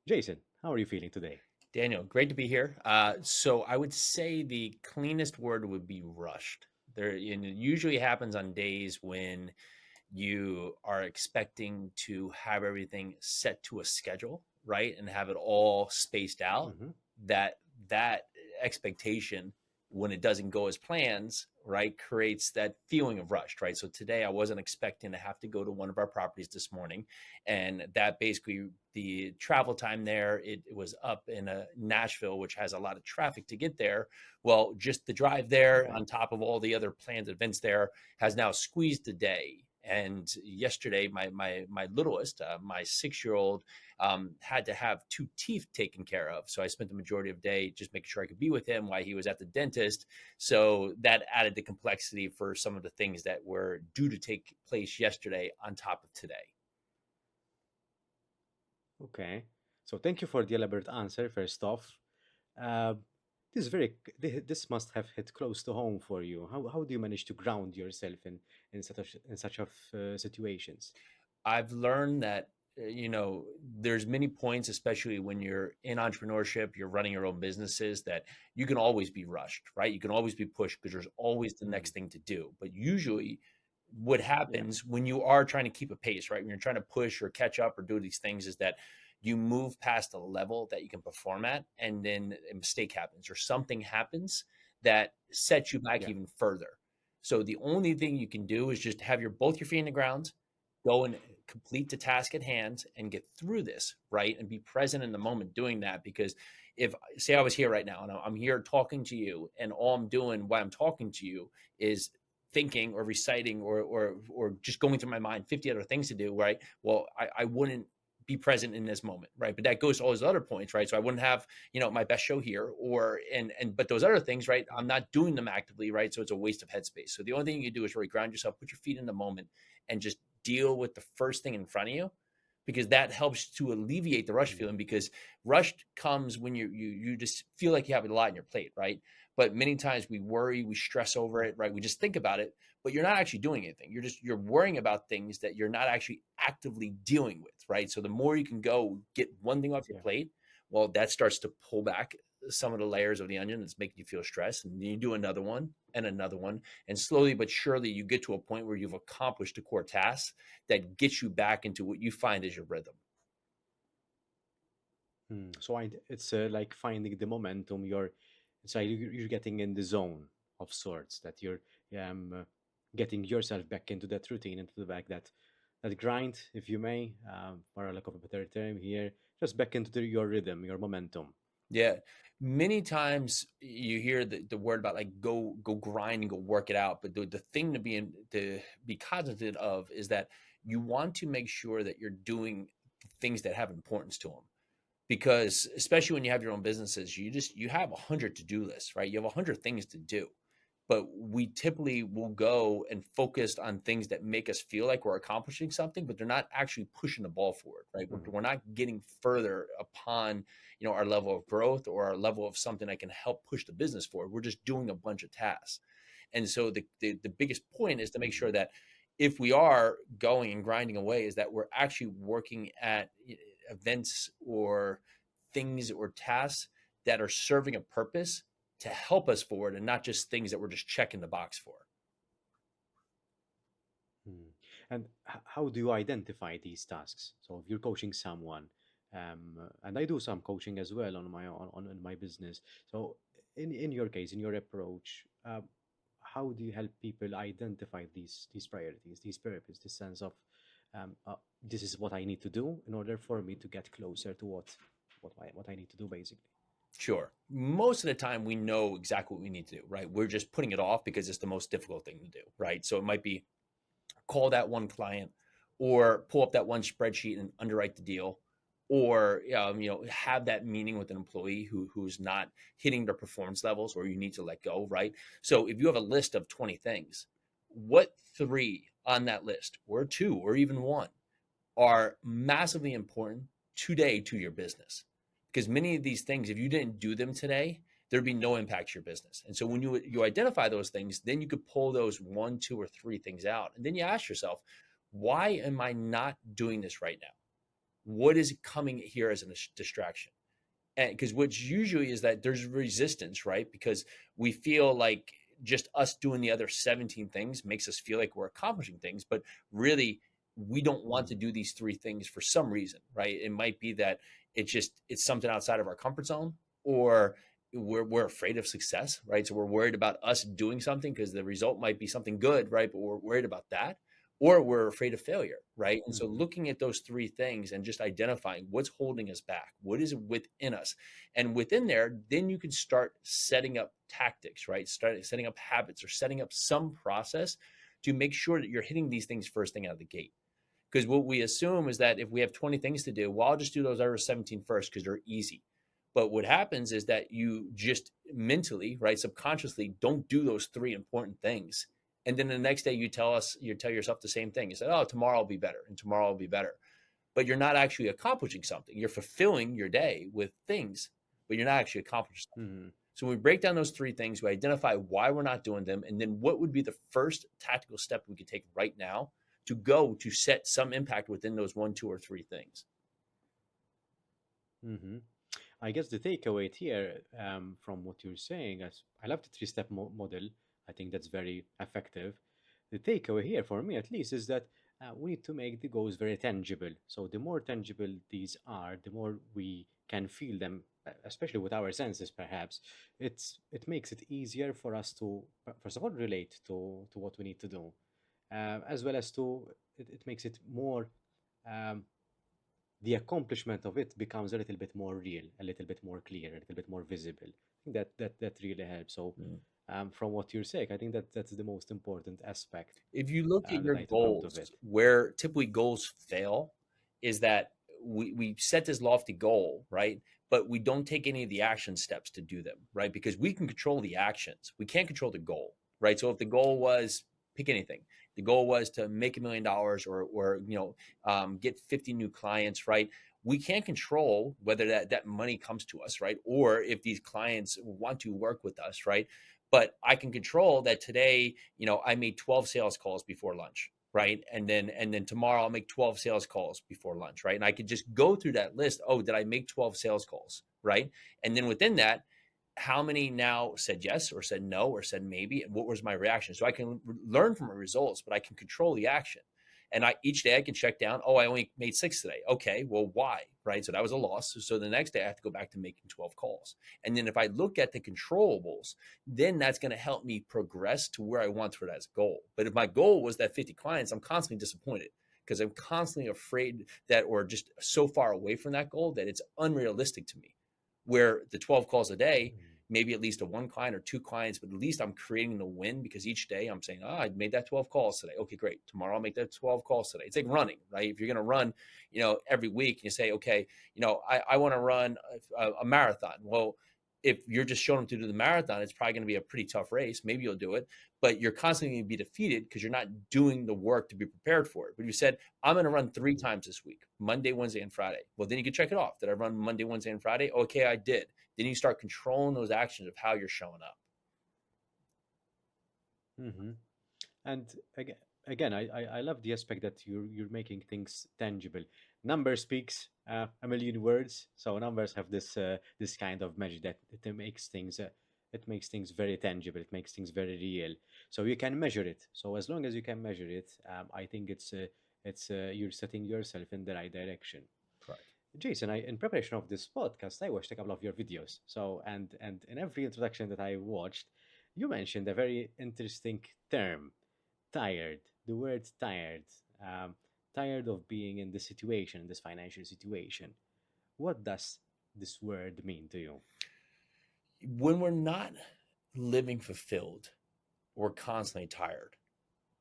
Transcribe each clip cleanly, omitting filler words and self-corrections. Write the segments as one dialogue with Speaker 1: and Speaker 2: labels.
Speaker 1: Jason, how are you feeling today?
Speaker 2: Daniel, great to be here. So I would say the cleanest word would be rushed. And it usually happens on days when you are expecting to have everything set to a schedule, right? And have it all spaced out.
Speaker 1: Hmm.
Speaker 2: That that expectation, when it doesn't go as plans, right, creates that feeling of rushed, right? So today I wasn't expecting to have to go to one of our properties this morning, and that basically the travel time there, it was up in Nashville, which has a lot of traffic to get there. Well, just the drive there
Speaker 1: Okay.
Speaker 2: on top of all the other planned events there has now squeezed the day. And yesterday, my littlest, my 6 year old, had to have two teeth taken care of. So I spent the majority of the day just making sure I could be with him while he was at the dentist. So that added the complexity for some of the things that were due to take place yesterday on top of today.
Speaker 1: Okay. So thank you for the elaborate answer, first off. Uh, this must have hit close to home for you. How do you manage to ground yourself in such of situations?
Speaker 2: I've learned that there's many points, especially when you're in entrepreneurship, you're running your own businesses, that you can always be rushed, right? You can always be pushed because there's always the
Speaker 1: Mm.
Speaker 2: next thing to do. But usually what
Speaker 1: Yeah.
Speaker 2: happens when you are trying to keep a pace, right? When you're trying to push or catch up or do these things, is that you move past a level that you can perform at, and then a mistake happens or something happens that sets you back
Speaker 1: Yeah.
Speaker 2: even further. So the only thing you can do is just have your both your feet in the ground, go and complete the task at hand and get through this, right? And be present in the moment doing that. Because if, say, I was here right now and I'm here talking to you, and all I'm doing while I'm talking to you is thinking or reciting or just going through my mind 50 other things to do, right? Well, I wouldn't be present in this moment, right? But that goes to all those other points, right? So I wouldn't have, my best show here, or and but those other things, right? I'm not doing them actively, right? So it's a waste of headspace. So the only thing you can do is really ground yourself, put your feet in the moment, and just deal with the first thing in front of you, because that helps to alleviate the rush
Speaker 1: Mm.
Speaker 2: feeling. Because rush comes when you just feel like you have a lot on your plate, right? But many times we worry, we stress over it, right? We just think about it, but you're not actually doing anything. You're worrying about things that you're not actually actively dealing with, right? So the more you can go get one thing off your
Speaker 1: Yeah.
Speaker 2: plate, well, that starts to pull back some of the layers of the onion that's making you feel stressed, and then you do another one, and slowly but surely you get to a point where you've accomplished the core tasks that gets you back into what you find is your rhythm.
Speaker 1: So it's like finding the momentum. You're getting in the zone of sorts that you're getting yourself back into that routine, into the back that grind, if you may, for a lack of a better term here, just back into your rhythm, your momentum.
Speaker 2: Yeah. Many times you hear the word about like go grind and go work it out. But the thing to be cognizant of is that you want to make sure that you're doing things that have importance to them. Because especially when you have your own businesses, you have 100 to-do lists, right? You have 100 things to do, but we typically will go and focus on things that make us feel like we're accomplishing something, but they're not actually pushing the ball forward, right? we're,
Speaker 1: Mhm.
Speaker 2: we're not getting further upon our level of growth or our level of something that can help push the business forward. We're just doing a bunch of tasks. And so the biggest point is to make
Speaker 1: Mhm.
Speaker 2: sure that if we are going and grinding away, is that we're actually working at events or things or tasks that are serving a purpose to help us forward, and not just things that we're just checking the box for.
Speaker 1: Mm. And how do you identify these tasks? So if you're coaching someone, and I do some coaching as well on in my business. So in your case, in your approach, how do you help people identify these priorities, these purpose, this sense of this is what I need to do in order for me to get closer to what I need to do basically.
Speaker 2: Sure. Most of the time, we know exactly what we need to do, right? We're just putting it off because it's the most difficult thing to do, right? So it might be call that one client, or pull up that one spreadsheet and underwrite the deal, or have that meeting with an employee who's not hitting their performance levels, or you need to let go, right? So if you have a list of 20 things, what three on that list, or two, or even one, are massively important today to your business? Because many of these things, if you didn't do them today, there'd be no impact to your business. And so when you identify those things, then you could pull those one, two, or three things out, and then you ask yourself, why am I not doing this right now? what is coming here as a distraction? And because what usually is that there's resistance, right? Because we feel like just us doing the other 17 things makes us feel like we're accomplishing things, but really we don't want to
Speaker 1: Mhm.
Speaker 2: do these three things for some reason, right? It might be that it's something outside of our comfort zone, or we're afraid of success, right? So we're worried about us doing something because the result might be something good, right? But we're worried about that, or we're afraid of failure, right? And so
Speaker 1: Mhm.
Speaker 2: looking at those three things and just identifying what's holding us back, what is within us, and within there, then you can start setting up tactics, right? Start setting up habits or setting up some process to make sure that you're hitting these things first thing out of the gate. Because what we assume is that if we have 20 things to do, well, I'll just do those other 17 first because they're easy. But what happens is that you just mentally, right, subconsciously don't do those three important things. And then the next day you tell yourself the same thing. You say, oh, tomorrow will be better and tomorrow will be better. But you're not actually accomplishing something. You're fulfilling your day with things, but you're not actually accomplishing something.
Speaker 1: Mhm.
Speaker 2: So when we break down those three things, we identify why we're not doing them, and then what would be the first tactical step we could take right now to go to set some impact within those one, two, or three things.
Speaker 1: Mhm. I guess the takeaway here from what you're saying, is I love the three-step model. I think that's very effective. The takeaway here, for me at least, is that we need to make the goals very tangible. So the more tangible these are, the more we can feel them, especially with our senses, perhaps. It makes it easier for us to, first of all, relate to what we need to do, as well as it makes it more. Um, the accomplishment of it becomes a little bit more real, a little bit more clear, a little bit more visible. I think that really helps. So,
Speaker 2: Mm.
Speaker 1: from what you're saying, I think that's the most important aspect
Speaker 2: If you look at
Speaker 1: that
Speaker 2: your
Speaker 1: I took out of
Speaker 2: goals,
Speaker 1: it.
Speaker 2: where typically goals fail is that we set this lofty goal, right? But we don't take any of the action steps to do them, right? Because we can control the actions. We can't control the goal, right? So if the goal was pick anything, the goal was to make $1 million or get 50 new clients, right? We can't control whether that money comes to us, right? Or if these clients want to work with us, right? But I can control that today, I made 12 sales calls before lunch, right? And then tomorrow I'll make 12 sales calls before lunch, right? And I could just go through that list. Oh, did I make 12 sales calls, right? And then within that, how many now said yes or said no or said maybe, and what was my reaction? So I can learn from my results, but I can control the action. And each day I can check down, oh, I only made 6 today. Okay, well, why? Right? So that was a loss. So the next day I have to go back to making 12 calls. And then if I look at the controllables, then that's going to help me progress to where I want for that as a goal. But if my goal was that 50 clients, I'm constantly disappointed because I'm constantly afraid that, or just so far away from that goal that it's unrealistic to me. Where the 12 calls a day, maybe at least a one client or two clients, but at least I'm creating the win because each day I'm saying, oh, I made that 12 calls today. Okay, great. Tomorrow I'll make that 12 calls today. It's like running, right? If you're going to run, every week, you say, okay, I want to run a marathon. Well, if you're just showing them to do the marathon, it's probably going to be a pretty tough race. Maybe you'll do it, but you're constantly going to be defeated because you're not doing the work to be prepared for it. But you said, I'm going to run 3 times this week, Monday, Wednesday, and Friday. Well, then you can check it off. Did I run Monday, Wednesday, and Friday? Okay, I did. Then you start controlling those actions of how you're showing up.
Speaker 1: Hmm. And again, I love the aspect that you're making things tangible. Number speaks a million words, so numbers have this kind of magic that it makes things very tangible. It makes things very real. So you can measure it. So as long as you can measure it, I think it's you're setting yourself in the right direction.
Speaker 2: Correct.
Speaker 1: Jason, in preparation of this podcast, I watched a couple of your videos. So, and in every introduction that I watched, you mentioned a very interesting term, tired. The word tired. Um, Tired of being in this situation, this financial situation. What does this word mean to you?
Speaker 2: When we're not living fulfilled, we're constantly tired,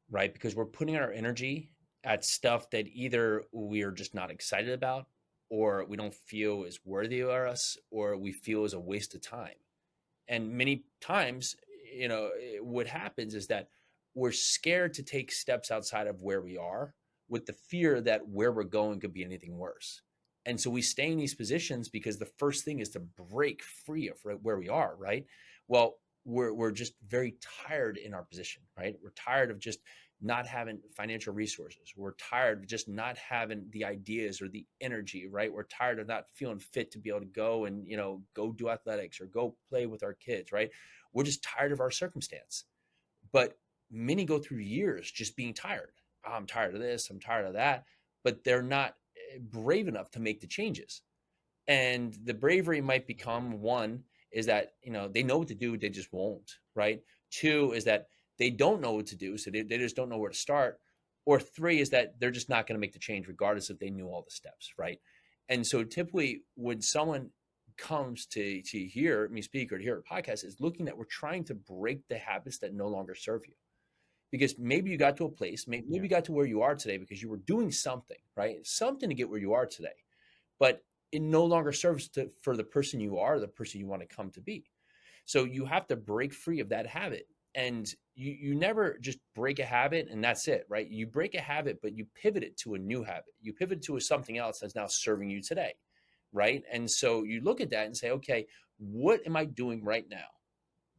Speaker 2: right? Because we're putting our energy at stuff that either we're just not excited about, or we don't feel is worthy of us, or we feel is a waste of time. And many times, what happens is that we're scared to take steps outside of where we are with the fear that where we're going could be anything worse. And so we stay in these positions because the first thing is to break free of where we are, right? Well, we're just very tired in our position, right? We're tired of just not having financial resources. We're tired of just not having the ideas or the energy, right? We're tired of not feeling fit to be able to go and, go do athletics or go play with our kids, right? We're just tired of our circumstance. But many go through years just being tired. I'm tired of this, I'm tired of that, but they're not brave enough to make the changes. And the bravery might become, one is that, they know what to do, they just won't, right? Two is that they don't know what to do, so they just don't know where to start. Or three is that they're just not going to make the change regardless if they knew all the steps, right? And so typically when someone comes to hear me speak or to hear a podcast, is looking that we're trying to break the habits that no longer serve you. Because maybe you got to a place, maybe
Speaker 1: Yeah.
Speaker 2: you got to where you are today because you were doing something, right? Something to get where you are today, but it no longer serves for the person you are, the person you want to come to be. So you have to break free of that habit. And you never just break a habit and that's it, right? You break a habit, but you pivot it to a new habit. You pivot to something else that's now serving you today, right? And so you look at that and say, okay, what am I doing right now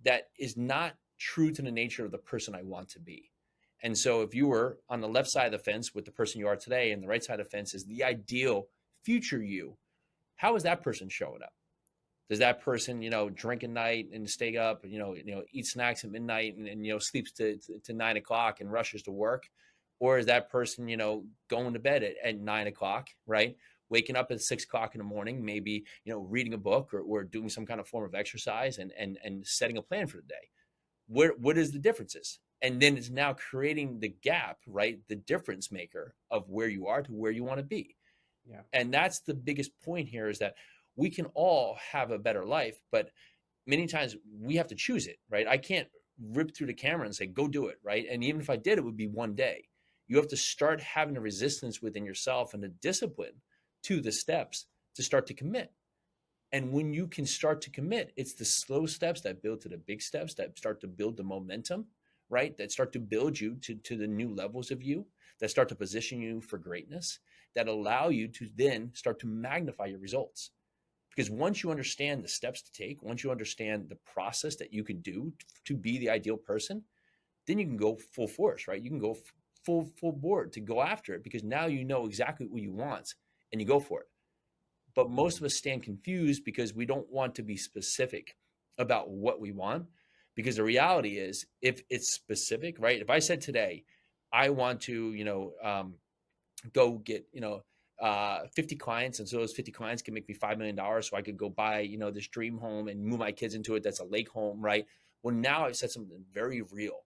Speaker 2: that is not true to the nature of the person I want to be? And so if you were on the left side of the fence with the person you are today, and the right side of the fence is the ideal future you, how is that person showing up? Does that person, drink at night and stay up, eat snacks at midnight and sleeps to 9 o'clock and rushes to work? Or is that person, going to bed at 9 o'clock, right? Waking up at 6 o'clock in the morning, maybe, reading a book or doing some kind of form of exercise and setting a plan for the day. What is the differences? And then it's now creating the gap, right? The difference maker of where you are to where you want to be.
Speaker 1: Yeah.
Speaker 2: And that's the biggest point here, is that we can all have a better life, but many times we have to choose it, right? I can't rip through the camera and say, go do it, right? And even if I did, it would be one day. You have to start having a resistance within yourself and a discipline to the steps to start to commit. And when you can start to commit, it's the slow steps that build to the big steps that start to build the momentum, right? That start to build you to the new levels of you, that start to position you for greatness, that allow you to then start to magnify your results. Because once you understand the steps to take, once you understand the process that you can do to be the ideal person, then you can go full force, right? You can go full board to go after it, because now you know exactly what you want and you go for it. But most of us stand confused because we don't want to be specific about what we want. Because the reality is, if it's specific, right? If I said today, I want to, go get, 50 clients. And so those 50 clients can make me $5 million. So I could go buy, this dream home and move my kids into it. That's a lake home, right? Well, now I've said something very real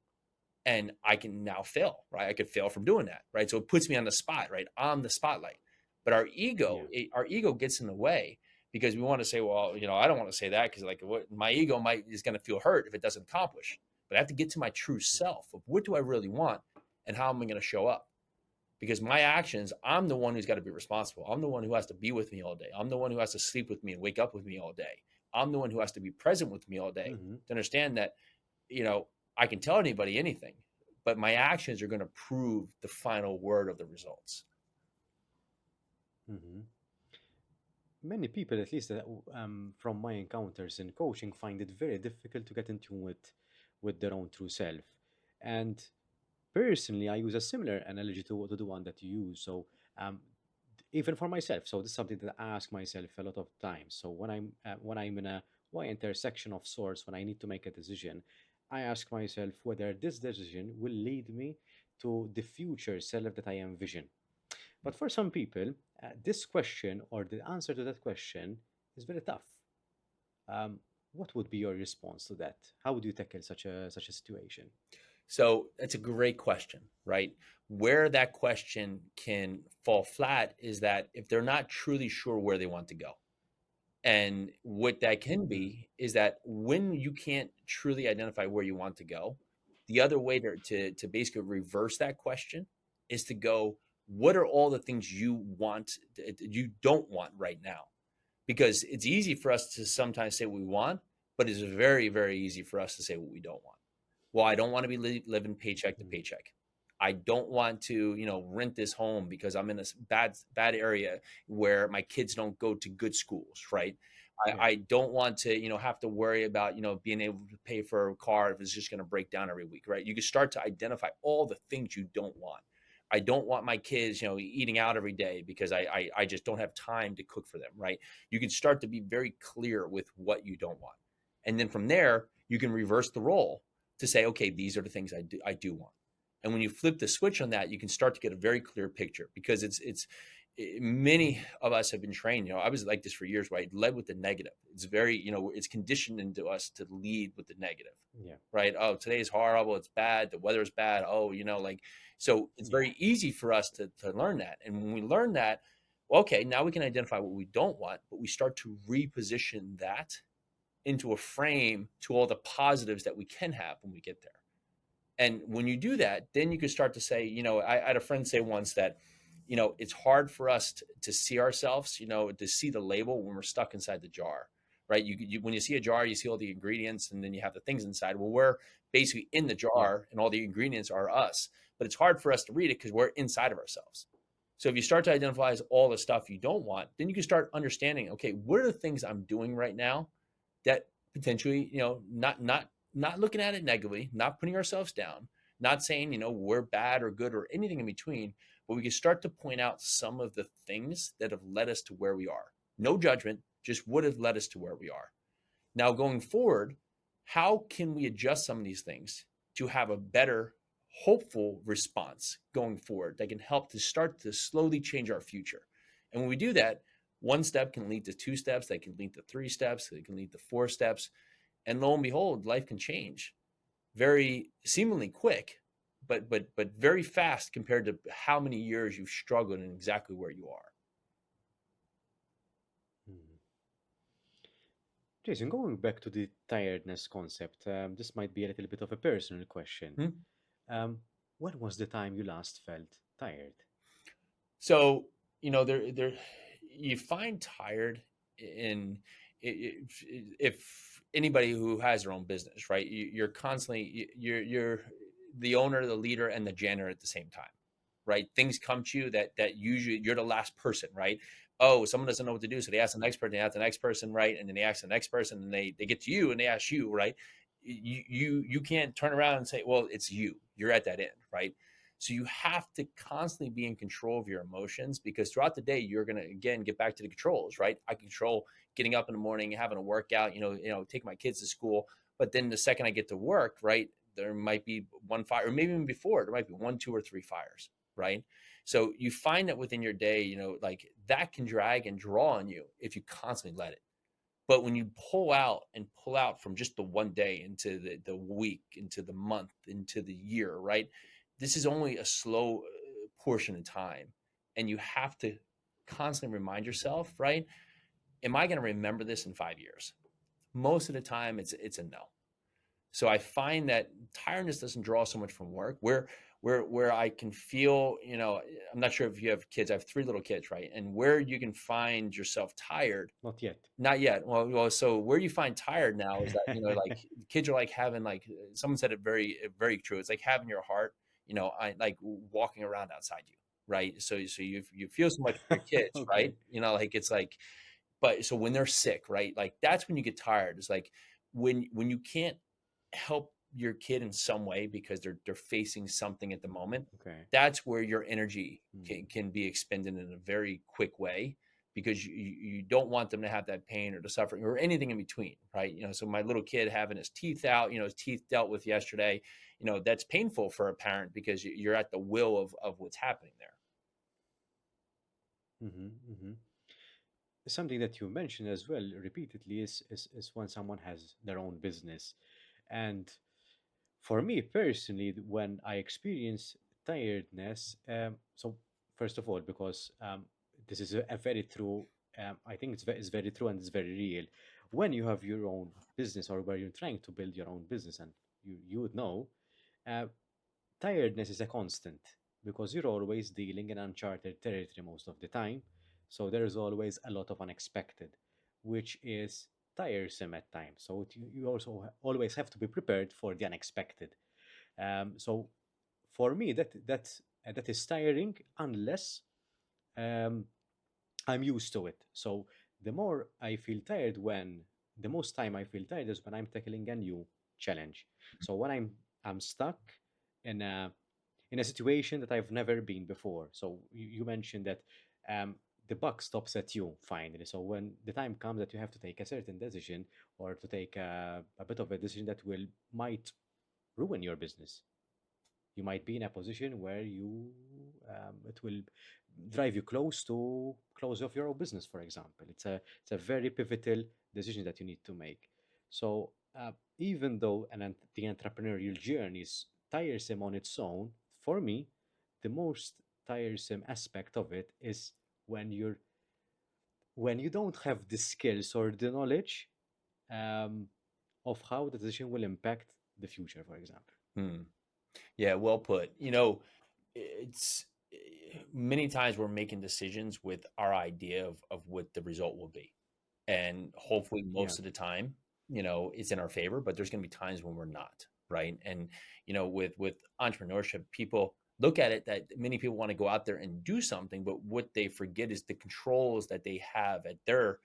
Speaker 2: and I can now fail, right? I could fail from doing that, right? So it puts me on the spot, right? On the spotlight. But
Speaker 1: Yeah.
Speaker 2: our ego gets in the way because we want to say, well, I don't want to say that because like what my ego is going to feel hurt if it doesn't accomplish. But I have to get to my true self of what do I really want and how am I going to show up? Because my actions, I'm the one who's got to be responsible. I'm the one who has to be with me all day. I'm the one who has to sleep with me and wake up with me all day. I'm the one who has to be present with me all day
Speaker 1: Hmm.
Speaker 2: to understand that, you know, I can tell anybody anything, but my actions are going to prove the final word of the results.
Speaker 1: Hmm. Many people, at least from my encounters in coaching, find it very difficult to get in tune with their own true self. And personally, I use a similar analogy to the one that you use. So, um, even for myself, so this is something that I ask myself a lot of times. So when I'm in a y intersection of sorts, when I need to make a decision, I ask myself whether this decision will lead me to the future self that I envision. But for some people, this question or the answer to that question is very tough. Um, what would be your response to that? How would you tackle such a situation?
Speaker 2: So that's a great question, right? Where that question can fall flat is that if they're not truly sure where they want to go. And what that can
Speaker 1: Mm,
Speaker 2: be is that when you can't truly identify where you want to go, the other way to basically reverse that question is to go, what are all the things you want, you don't want right now? Because it's easy for us to sometimes say what we want, but it's very, very easy for us to say what we don't want. Well, I don't want to be living paycheck to
Speaker 1: mm,
Speaker 2: paycheck. I don't want to, rent this home because I'm in a bad area where my kids don't go to good schools, right?
Speaker 1: Yeah.
Speaker 2: I don't want to, have to worry about, being able to pay for a car if it's just going to break down every week, right? You can start to identify all the things you don't want. I don't want my kids, eating out every day because I just don't have time to cook for them, right? You can start to be very clear with what you don't want. And then from there, you can reverse the role to say, okay, these are the things I do want. And when you flip the switch on that, you can start to get a very clear picture because many of us have been trained. I was like this for years, where I led with the negative. It's very, it's conditioned into us to lead with the negative,
Speaker 1: Yeah.
Speaker 2: right? Oh, today is horrible. It's bad. The weather's bad. Oh, so it's
Speaker 1: Yeah.
Speaker 2: very easy for us to learn that. And when we learn that, well, okay, now we can identify what we don't want, but we start to reposition that into a frame to all the positives that we can have when we get there. And when you do that, then you can start to say, I had a friend say once that, it's hard for us to see ourselves, to see the label when we're stuck inside the jar, right? When you see a jar, you see all the ingredients and then you have the things inside. Well, we're basically in the
Speaker 1: Yeah.
Speaker 2: jar and all the ingredients are us, but it's hard for us to read it because we're inside of ourselves. So if you start to identify as all the stuff you don't want, then you can start understanding, okay, what are the things I'm doing right now that potentially, not looking at it negatively, not putting ourselves down, not saying, we're bad or good or anything in between, but we can start to point out some of the things that have led us to where we are. No judgment, just what have led us to where we are. Now, going forward, how can we adjust some of these things to have a better, hopeful response going forward that can help to start to slowly change our future? And when we do that, one step can lead to two steps, that can lead to three steps, that can lead to four steps. And lo and behold, life can change very seemingly quick, but very fast compared to how many years you've struggled and exactly where you are.
Speaker 1: Mhm. Jason, going back to the tiredness concept, this might be a little bit of a personal question.
Speaker 2: Hmm?
Speaker 1: Um, when was the time you last felt tired?
Speaker 2: So there you find tired in if anybody who has their own business, right? You're constantly you're the owner, the leader, and the janitor at the same time, right? Things come to you that usually you're the last person, right? Oh, someone doesn't know what to do, so they ask the next person, they ask the next person, right? And then they ask the next person, and they get to you, and they ask you, right? You can't turn around and say, well, it's you. You're at that end, right? So you have to constantly be in control of your emotions because throughout the day you're going to again get back to the controls, right? I control getting up in the morning, having a workout, take my kids to school, but then the second I get to work, right, there might be one fire, or maybe even before there might be one, two, or three fires, right? So you find that within your day, like that can drag and draw on you if you constantly let it. But when you pull out from just the one day into the week, into the month, into the year, right? This is only a slow portion of time. And you have to constantly remind
Speaker 1: Mhm.
Speaker 2: yourself, right? Am I going to remember this in 5 years? Most of the time, it's a no. So I find that tiredness doesn't draw so much from work. Where I can feel, I'm not sure if you have kids. I have three little kids, right? And where you can find yourself tired,
Speaker 1: Not yet.
Speaker 2: not yet. Well, so where you find tired now is that, like kids are like having like someone said it very true. It's like having your heart, I like walking around outside you, right? So you feel so much for your kids,
Speaker 1: Okay.
Speaker 2: right? Like it's like, but so when they're sick, right? Like that's when you get tired. It's like when you can't help your kid in some way because they're facing something at the moment,
Speaker 1: Okay.
Speaker 2: that's where your energy
Speaker 1: Mm.
Speaker 2: can be expended in a very quick way because you don't want them to have that pain or the suffering or anything in between, right? So my little kid having his teeth out, his teeth dealt with yesterday, that's painful for a parent because you're at the will of what's happening there.
Speaker 1: Hmm. Hmm. Something that you mentioned as well repeatedly is when someone has their own business. And for me personally, when I experience tiredness, so first of all, because this is a very true, I think it's very true and it's very real. When you have your own business or where you're trying to build your own business, and you would know, uh, tiredness is a constant because you're always dealing in uncharted territory most of the time. So there's always a lot of unexpected, which is tiresome at times. So you also always have to be prepared for the unexpected. So for me, that is tiring unless um, I'm used to it. So the more I feel tired when the most time I feel tired is when I'm tackling a new challenge. So when I'm stuck in a situation that I've never been before. So you mentioned that the buck stops at you finally. So when the time comes that you have to take a certain decision or to take a bit of a decision that will might ruin your business, you might be in a position where it will drive you close to close off your own business, for example. It's a very pivotal decision that you need to make. So even though the entrepreneurial journey is tiresome on its own, for me the most tiresome aspect of it is when you're when you don't have the skills or the knowledge um, of how the decision will impact the future, for example.
Speaker 2: Hmm. Yeah, well put. It's many times we're making decisions with our idea of what the result will be. And hopefully
Speaker 1: Yeah,
Speaker 2: most of the time, it's in our favor, but there's going to be times when we're not, right? And with entrepreneurship, people look at it that many people want to go out there and do something, but what they forget is the controls that they have at their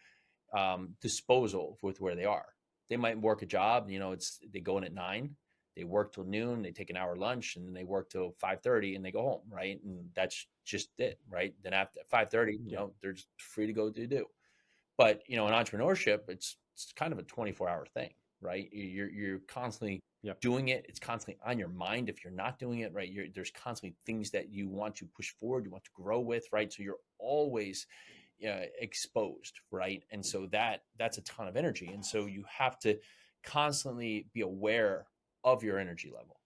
Speaker 2: disposal with where they are. They might work a job, they go in at 9, they work till noon, they take an hour lunch, and then they work till 5:30 and they go home, right? And that's just it, right? Then after 5:30,
Speaker 1: yeah,
Speaker 2: they're just free to go do. But in entrepreneurship, it's kind of a 24-hour thing, right? You're constantly
Speaker 1: yeah.
Speaker 2: doing it. It's constantly on your mind. If you're not doing it, right, there's constantly things that you want to push forward, you want to grow with, right? So you're always exposed, right? And so that's a ton of energy, and so you have to constantly be aware of your energy level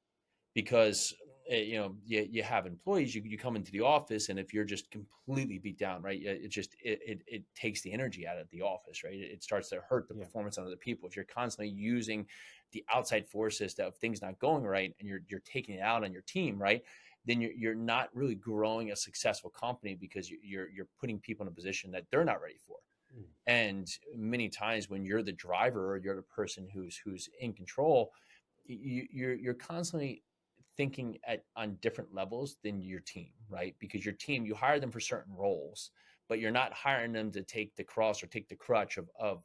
Speaker 2: because you have employees, you come into the office, and if you're just completely beat down, right, it takes the energy out of the office, right? It starts to hurt the
Speaker 1: Yeah.
Speaker 2: performance on other people if you're constantly using the outside forces of things not going right, and you're taking it out on your team, right? Then you're not really growing a successful company because you're putting people in a position that they're not ready for.
Speaker 1: Mm.
Speaker 2: And many times when you're the driver or you're the person who's in control, you're constantly thinking on different levels than your team, right? Because your team, you hire them for certain roles, but you're not hiring them to take the cross or take the crutch of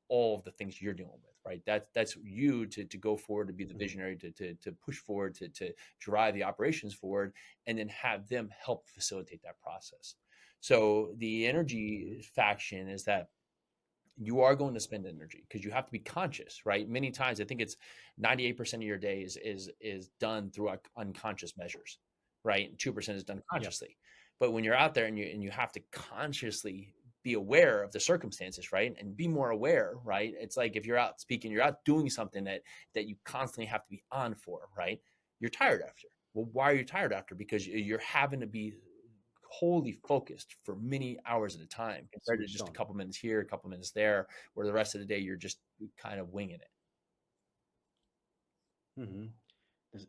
Speaker 2: all of the things you're dealing with, right? That's you to go forward, to be the
Speaker 1: Mhm.
Speaker 2: visionary, to push forward, to drive the operations forward, and then have them help facilitate that process. So the
Speaker 1: Mhm.
Speaker 2: energy faction is that you are going to spend energy because you have to be conscious, right? Many times I think it's 98% of your day is done through unconscious measures, right? And 2% is done
Speaker 1: Yeah.
Speaker 2: consciously. But when you're out there and you have to consciously be aware of the circumstances, right? And be more aware, right? It's like if you're out speaking, you're out doing something that you constantly have to be on for, right? You're tired after. Well, why are you tired after? Because you're having to be wholly focused for many hours at a time compared to
Speaker 1: Switched
Speaker 2: just a
Speaker 1: on.
Speaker 2: couple minutes here, a couple minutes there, where the rest of the day you're just kind of winging it.
Speaker 1: Hmm.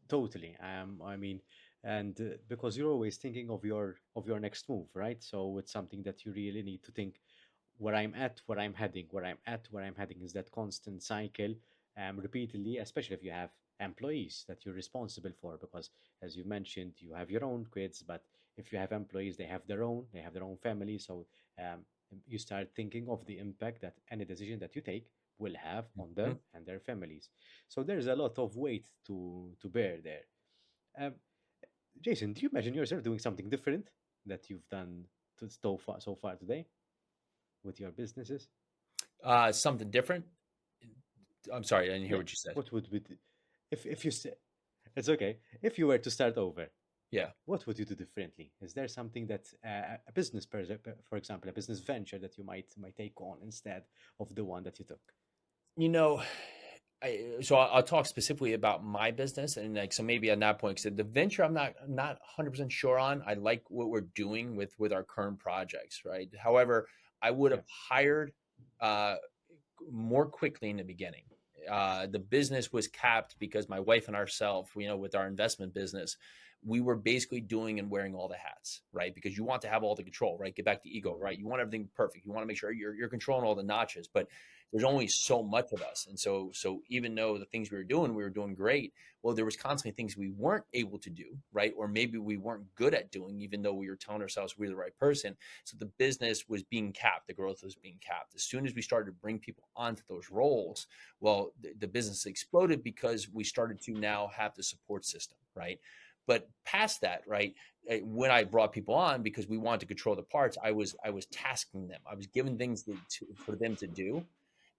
Speaker 1: Totally. I mean, and because you're always thinking of your next move, right? So it's something that you really need to think where I'm at, where I'm heading, where I'm at, where I'm heading is that constant cycle, repeatedly, especially if you have employees that you're responsible for, because as you mentioned, you have your own kids, but if you have employees, they have their own family. So um, you start thinking of the impact that any decision that you take will have on
Speaker 2: Mhm.
Speaker 1: them and their families. So there's a lot of weight to bear there. Um, Jason, do you imagine yourself doing something different that you've done so far today with your businesses?
Speaker 2: Something different. I'm sorry, I didn't hear
Speaker 1: Yeah.
Speaker 2: what you said.
Speaker 1: What would be if you it's okay. If you were to start over,
Speaker 2: Yeah.
Speaker 1: what would you do differently? Is there something that a business, for example, a business venture that you might take on instead of the one that you took?
Speaker 2: You know, so I'll talk specifically about my business, and like so maybe at that point, because the venture I'm not 100% sure on. I like what we're doing with our current projects, right? However, I would
Speaker 1: Yeah.
Speaker 2: have hired uh, more quickly in the beginning. The business was capped because my wife and ourselves, with our investment business, we were basically doing and wearing all the hats, right? Because you want to have all the control, right? Get back to ego,
Speaker 1: Mhm.
Speaker 2: right? You want everything perfect. You want to make sure you're controlling all the notches, but there's only so much of us. And so even though the things we were doing great, well, there was constantly things we weren't able to do, right? Or maybe we weren't good at doing, even though we were telling ourselves we were the right person. So the business was being capped, the growth was being capped. As soon as we started to bring people onto those roles, well, the business exploded because we started to now have the support system, right? But past that, right, when I brought people on because we wanted to control the parts, I was tasking them. I was giving things for them to do,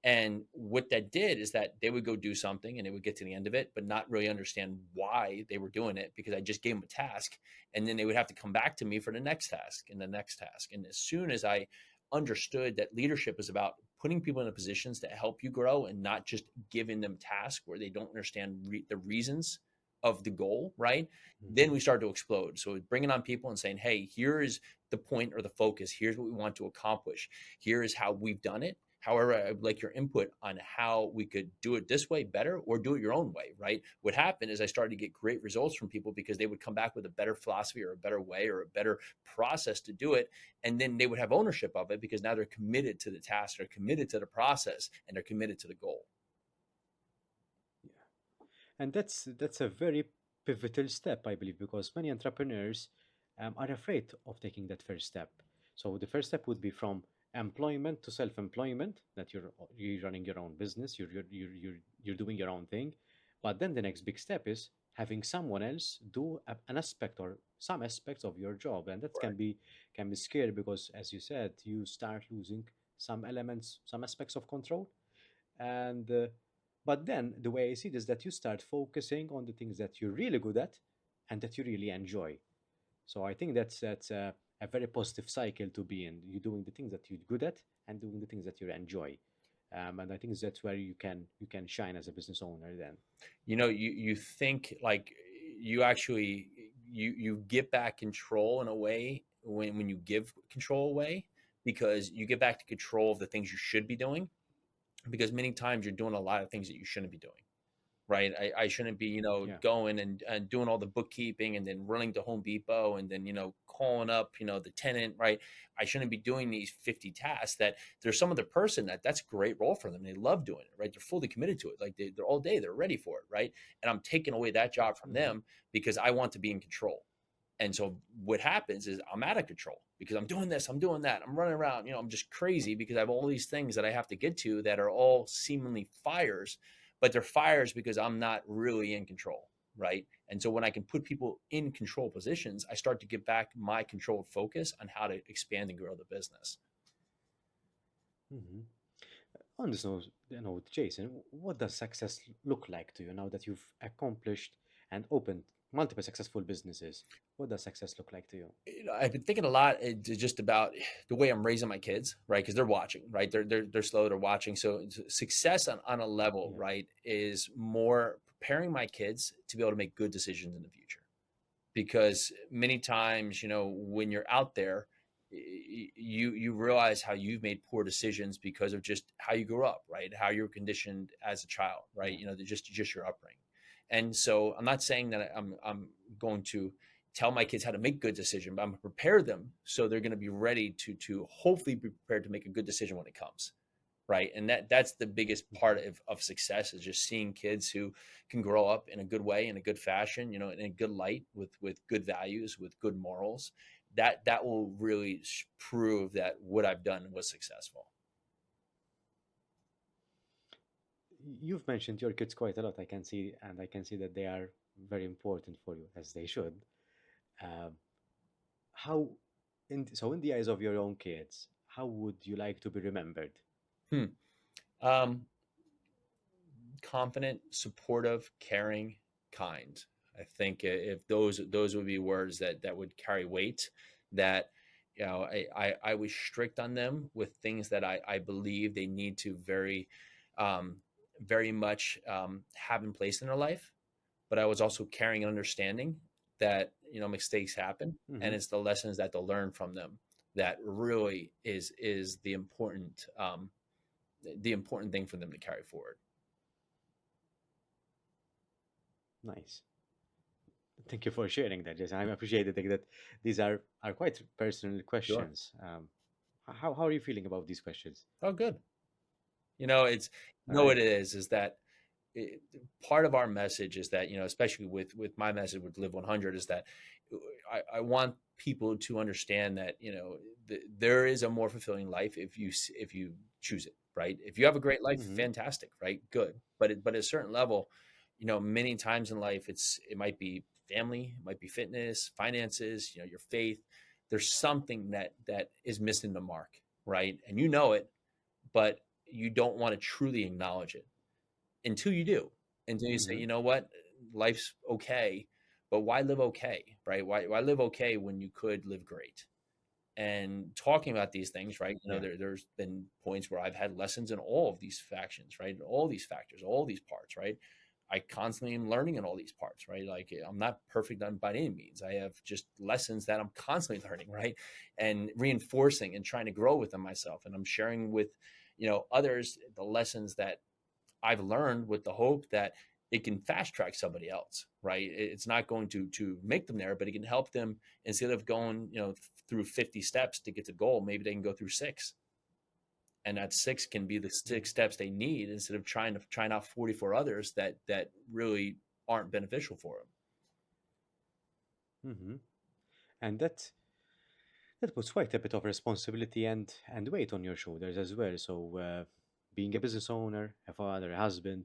Speaker 2: and what that did is that they would go do something and they would get to the end of it, but not really understand why they were doing it because I just gave them a task. And then they would have to come back to me for the next task and the next task. And as soon as I understood that leadership is about putting people in positions to help you grow and not just giving them tasks where they don't understand the reasons of the goal, right? Then
Speaker 1: Mhm.
Speaker 2: we started to explode. So bringing on people and saying, hey, here is the point or the focus. Here's what we want to accomplish. Here is how we've done it. However, I'd like your input on how we could do it this way better or do it your own way, right? What happened is I started to get great results from people because they would come back with a better philosophy or a better way or a better process to do it. And then they would have ownership of it because now they're committed to the task, they're committed to the process, and they're committed to the goal.
Speaker 1: And that's a very pivotal step, I believe, because many entrepreneurs are afraid of taking that first step. So the first step would be from employment to self-employment, that you're running your own business, you're doing your own thing. But then the next big step is having someone else do an aspect or some aspects of your job, and that can be scary because, as you said, you start losing some elements, some aspects of control. And but then the way I see it is that you start focusing on the things that you're really good at and that you really enjoy. So I think that's a very positive cycle to be in. You're doing the things that you're good at and doing the things that you enjoy. And I think that's where you can shine as a business owner then.
Speaker 2: You think like you actually you get back control in a way when you give control away because you get back to control of the things you should be doing because many times you're doing a lot of things that you shouldn't be doing, right? I shouldn't be,
Speaker 1: Yeah.
Speaker 2: going and doing all the bookkeeping and then running to Home Depot and then, calling up, the tenant, right? I shouldn't be doing these 50 tasks that there's some other person that's a great role for them. They love doing it, right? They're fully committed to it. Like they're all day, they're ready for it, right? And I'm taking away that job from
Speaker 1: Hmm.
Speaker 2: them because I want to be in control. And so what happens is I'm out of control because I'm doing this, I'm doing that, I'm running around, I'm just crazy because I have all these things that I have to get to that are all seemingly fires, but they're fires because I'm not really in control, right? And so when I can put people in control positions, I start to get back my controlled focus on how to expand and grow the business.
Speaker 1: Hmm. On this note, Jason, what does success look like to you now that you've accomplished and opened multiple successful businesses? What does success look like to you?
Speaker 2: I've been thinking a lot just about the way I'm raising my kids, right? Because they're watching, right? They're slow, they're watching. So success on a level,
Speaker 1: Yeah.
Speaker 2: right, is more preparing my kids to be able to make good decisions in the future. Because many times, when you're out there, you realize how you've made poor decisions because of just how you grew up, right? How you were conditioned as a child, right?
Speaker 1: Yeah.
Speaker 2: Just your upbringing. And so I'm not saying that I'm going to tell my kids how to make good decisions, but I'm going to prepare them so they're going to be ready to hopefully be prepared to make a good decision when it comes, right? And that's the biggest part
Speaker 1: Mhm.
Speaker 2: of success is just seeing kids who can grow up in a good way, in a good fashion, in a good light, with good values, with good morals. That will really prove that what I've done was successful.
Speaker 1: You've mentioned your kids quite a lot. I can see that they are very important for you, as they should. Um, how, in the eyes of your own kids, how would you like to be remembered?
Speaker 2: Hmm. Um, Confident, supportive, caring, kind. I think if those would be words that would carry weight. That I was strict on them with things that I believe they need to um, very much have in place in their life. But I was also caring and understanding that mistakes happen, and
Speaker 1: Hmm.
Speaker 2: it's the lessons that they'll learn from them that really is the important thing for them to carry forward.
Speaker 1: Nice. Thank you for sharing that, Jason. I appreciate it. That these are quite personal
Speaker 2: Sure.
Speaker 1: questions. How are you feeling about these questions?
Speaker 2: Oh, good. You know, it's
Speaker 1: All
Speaker 2: what
Speaker 1: right.
Speaker 2: it is that it, part of our message is that, especially with my message with Live 100, is that I want people to understand that, there is a more fulfilling life if you choose it, right? If you have a great life,
Speaker 1: Mm-hmm.
Speaker 2: fantastic, right? Good. But at a certain level, many times in life, it might be family, it might be fitness, finances, your faith. There's something that is missing the mark, right? And you know it, but you don't want to truly acknowledge it until you do, until you say,
Speaker 1: Mm-hmm.
Speaker 2: you know what, life's okay, but why live okay, right? Why live okay when you could live great? And talking about these things, right?
Speaker 1: Yeah.
Speaker 2: There's been points where I've had lessons in all of these factions, right? All these factors, all these parts, right? I constantly am learning in all these parts, right? Like I'm not perfect by any means. I have just lessons that I'm constantly learning, right? And reinforcing and trying to grow within myself. And I'm sharing with, others the lessons that I've learned with the hope that it can fast track somebody else, right? It's not going to make them there, but it can help them instead of going, through 50 steps to get to goal, maybe they can go through six. And that six can be the six steps they need instead of trying out 44 others that really aren't beneficial for them.
Speaker 1: Mm-hmm. And that puts quite a bit of responsibility and weight on your shoulders as well. So, being a business owner, a father, a husband,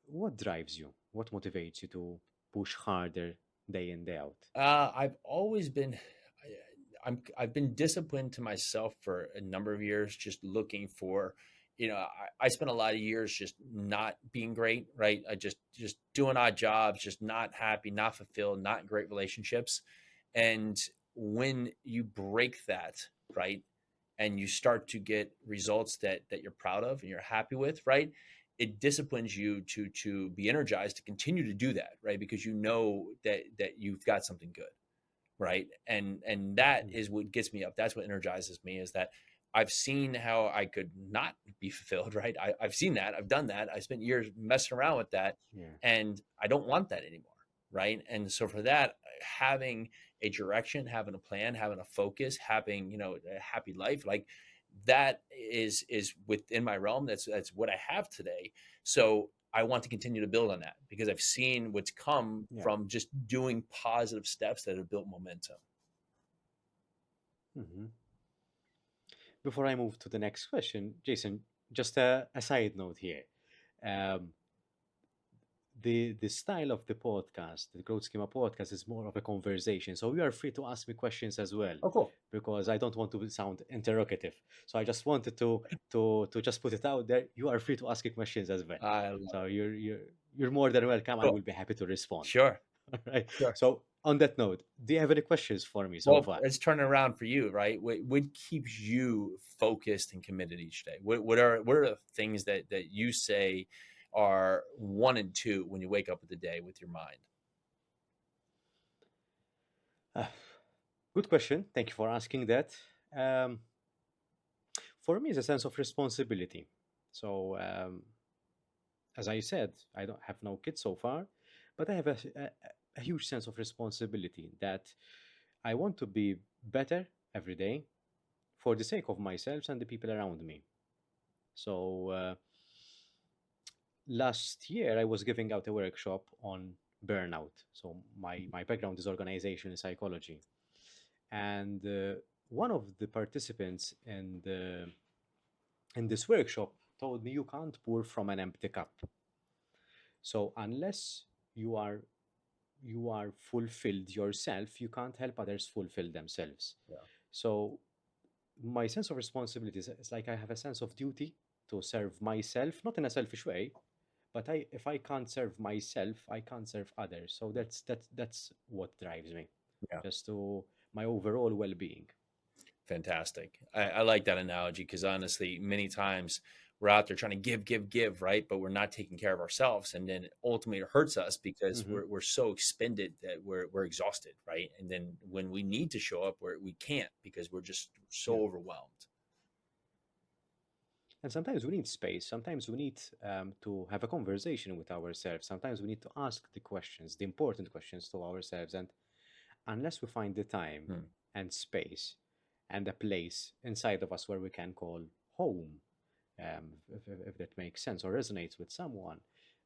Speaker 1: what drives you? What motivates you to push harder day in, day out?
Speaker 2: I've always been, I've been disciplined to myself for a number of years, just looking for, I spent a lot of years just not being great, right? I just doing odd jobs, just not happy, not fulfilled, not in great relationships. And when you break that, right, and you start to get results that you're proud of and you're happy with, right? It disciplines you to be energized to continue to do that, right? Because you know that you've got something good, right? And that
Speaker 1: Mm.
Speaker 2: is what gets me up. That's what energizes me, is that I've seen how I could not be fulfilled, right? I've seen that, I've done that, I spent years messing around with that,
Speaker 1: Yeah.
Speaker 2: and I don't want that anymore, right? And so for that, having a direction, having a plan, having a focus, having, a happy life, like that is within my realm. That's what I have today. So I want to continue to build on that because I've seen what's come
Speaker 1: Yeah.
Speaker 2: from just doing positive steps that have built momentum.
Speaker 1: Hmm. Before I move to the next question, Jason, just a side note here. Um, the style of the podcast, the Growth Schema podcast, is more of a conversation. So you are free to ask me questions as well,
Speaker 2: Oh, cool.
Speaker 1: because I don't want to sound interrogative. So I just wanted to just put it out there. You are free to ask me questions as well.
Speaker 2: I love
Speaker 1: So
Speaker 2: it.
Speaker 1: you're more than welcome. I
Speaker 2: Cool.
Speaker 1: will be happy to respond.
Speaker 2: Sure.
Speaker 1: All right.
Speaker 2: Sure.
Speaker 1: So on that note, do you have any questions for me so
Speaker 2: Well,
Speaker 1: far?
Speaker 2: it's turning around for you, right? What keeps you focused and committed each day? What are the things that you say are one and two when you wake up with the day with your mind?
Speaker 1: Uh, Good question. Thank you for asking that. Um, for me, it's a sense of responsibility. So, as I said, I don't have no kids so far, but I have a huge sense of responsibility that I want to be better every day for the sake of myself and the people around me. So, last year I was giving out a workshop on burnout. So, my background is organization and psychology. And one of the participants in this workshop told me you can't pour from an empty cup. So unless you are you are fulfilled yourself, you can't help others fulfill themselves.
Speaker 2: Yeah.
Speaker 1: So my sense of responsibility is like I have a sense of duty to serve myself, not in a selfish way, but if I can't serve myself, I can't serve others. So that's what drives me,
Speaker 2: Yeah.
Speaker 1: just to my overall well-being.
Speaker 2: Fantastic. I like that analogy because honestly, many times we're out there trying to give, right? But we're not taking care of ourselves. And then ultimately it hurts us because
Speaker 1: Hmm.
Speaker 2: we're so expended that we're exhausted, right? And then when we need to show up, we can't because we're just
Speaker 1: Yeah.
Speaker 2: so overwhelmed.
Speaker 1: And sometimes we need space. Sometimes we need to have a conversation with ourselves. Sometimes we need to ask the questions, the important questions to ourselves. And unless we find the time
Speaker 2: Hmm.
Speaker 1: and space and a place inside of us where we can call home, if that makes sense or resonates with someone,